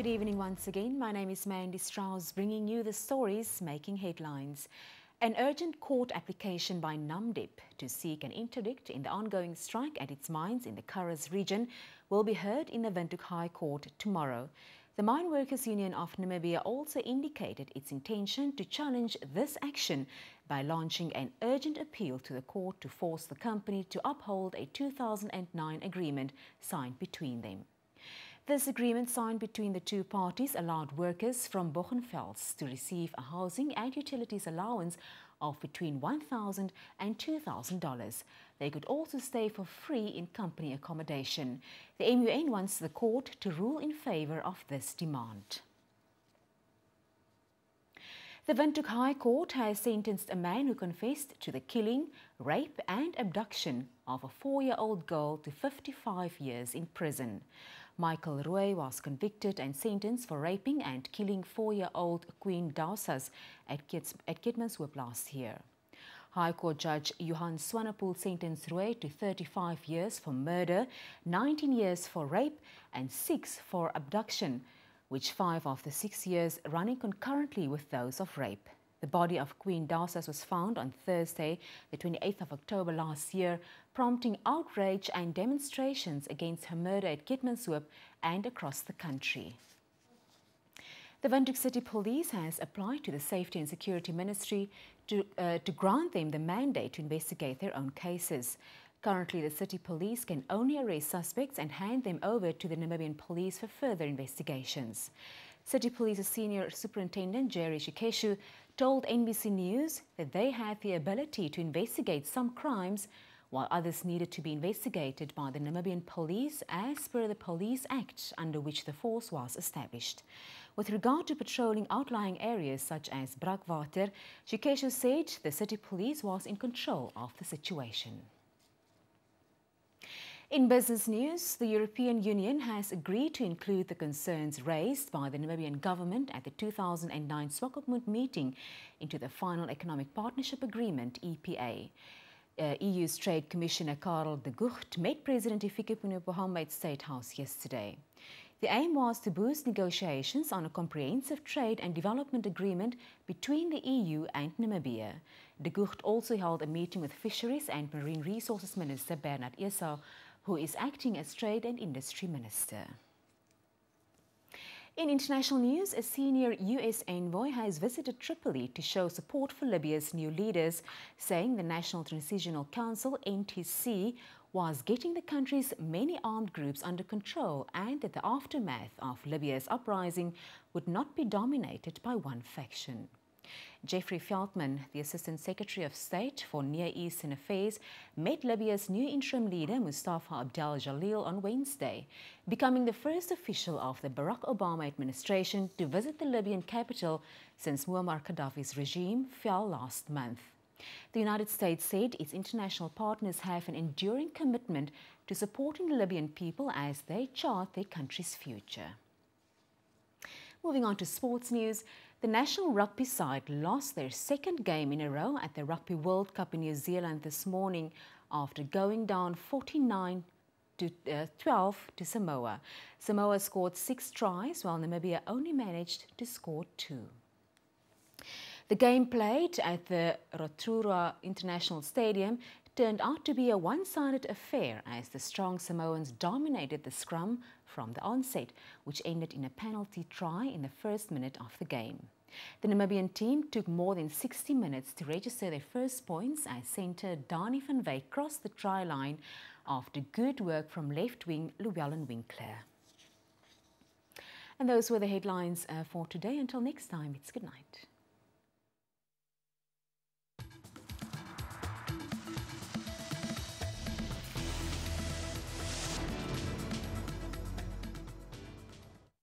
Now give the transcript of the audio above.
Good evening once again. My name is Mandy Strauss, bringing you the stories making headlines. An urgent court application by Namdeb to seek an interdict in the ongoing strike at its mines in the Karas region will be heard in the Windhoek High Court tomorrow. The Mine Workers Union of Namibia also indicated its intention to challenge this action by launching an urgent appeal to the court to force the company to uphold a 2009 agreement signed between them. This agreement signed between the two parties allowed workers from Bochenfels to receive a housing and utilities allowance of between $1,000 and $2,000. They could also stay for free in company accommodation. The MUN wants the court to rule in favor of this demand. The Windhoek High Court has sentenced a man who confessed to the killing, rape and abduction of a 4-year-old girl to 55 years in prison. Michael Roy was convicted and sentenced for raping and killing 4-year-old Queen Dausas at Keetmanshoop last year. High Court Judge Johan Swanepoel sentenced Roy to 35 years for murder, 19 years for rape and 6 for abduction, which 5 of the 6 years running concurrently with those of rape. The body of Queen Dausas was found on Thursday, the 28th of October last year, prompting outrage and demonstrations against her murder at Keetmanshoop and across the country. The Windhoek City Police has applied to the Safety and Security Ministry to grant them the mandate to investigate their own cases. Currently, the City Police can only arrest suspects and hand them over to the Namibian Police for further investigations. City Police's Senior Superintendent Jerry Shikeshu told NBC News that they had the ability to investigate some crimes while others needed to be investigated by the Namibian Police as per the Police Act under which the force was established. With regard to patrolling outlying areas such as Brakwater, Shikeshu said the City Police was in control of the situation. In business news, the European Union has agreed to include the concerns raised by the Namibian government at the 2009 Swakopmund meeting into the final Economic Partnership Agreement, EPA. EU's Trade Commissioner Karel de Gucht met President Hifikepunye Pohamba at State House yesterday. The aim was to boost negotiations on a comprehensive trade and development agreement between the EU and Namibia. De Gucht also held a meeting with Fisheries and Marine Resources Minister Bernard Esau, who is acting as Trade and Industry Minister. In international news, a senior US envoy has visited Tripoli to show support for Libya's new leaders, saying the National Transitional Council, NTC, was getting the country's many armed groups under control and that the aftermath of Libya's uprising would not be dominated by one faction. Jeffrey Feldman, the Assistant Secretary of State for Near Eastern Affairs, met Libya's new interim leader Mustafa Abdel Jalil on Wednesday, becoming the first official of the Barack Obama administration to visit the Libyan capital since Muammar Gaddafi's regime fell last month. The United States said its international partners have an enduring commitment to supporting the Libyan people as they chart their country's future. Moving on to sports news, the national rugby side lost their second game in a row at the Rugby World Cup in New Zealand this morning after going down 49-12 to Samoa. Samoa scored 6 tries while Namibia only managed to score 2. The game played at the Rotorua International Stadium turned out to be a one-sided affair as the strong Samoans dominated the scrum from the onset, which ended in a penalty try in the first minute of the game. The Namibian team took more than 60 minutes to register their first points as centre Dani van Wyk crossed the try line after good work from left wing Llewellyn Winkler. And those were the headlines for today. Until next time, it's good night.